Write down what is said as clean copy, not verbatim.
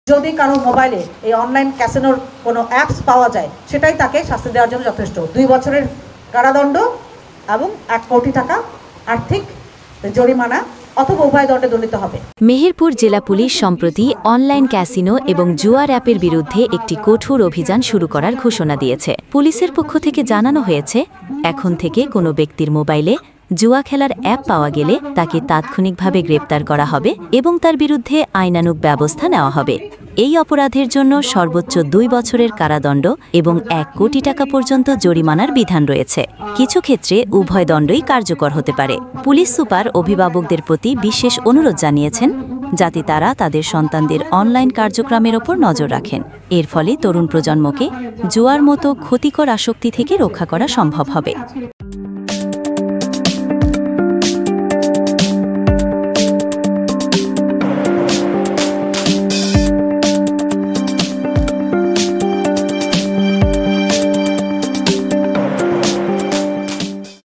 যদি কারো মোবাইলে এই অনলাইন ক্যাসিনোর কোনো অ্যাপস পাওয়া যায়, সেটাই তাকে শাস্তি দেওয়ার জন্য যথেষ্ট। 2 বছরের কারাদণ্ড এবং 1 কোটি টাকা আর্থিক জরিমানা অথবা উভয় দণ্ডে দণ্ডিত হবে। মেহেরপুর জেলা পুলিশ সম্প্রতি অনলাইন ক্যাসিনো এবং জুয়ার অ্যাপের বিরুদ্ধে একটি কঠোর অভিযান শুরু করার ঘোষণা দিয়েছে। পুলিশের পক্ষ থেকে জানানো হয়েছে, এখন থেকে কোনো ব্যক্তির মোবাইলে জুয়া খেলার অ্যাপ পাওয়া গেলে তাকে তাৎক্ষণিকভাবে গ্রেপ্তার করা হবে এবং তার বিরুদ্ধে আইনানুগ ব্যবস্থা নেওয়া হবে। এই অপরাধের জন্য সর্বোচ্চ 2 বছরের কারাদণ্ড এবং 1 কোটি টাকা পর্যন্ত জরিমানার বিধান রয়েছে। কিছু ক্ষেত্রে উভয় দণ্ডই কার্যকর হতে পারে। পুলিশ সুপার অভিভাবকদের প্রতি বিশেষ অনুরোধ জানিয়েছেন, যাতে তারা তাদের সন্তানদের অনলাইন কার্যক্রমের ওপর নজর রাখেন। এর ফলে তরুণ প্রজন্মকে জুয়ার মতো ক্ষতিকর আসক্তি থেকে রক্ষা করা সম্ভব হবে।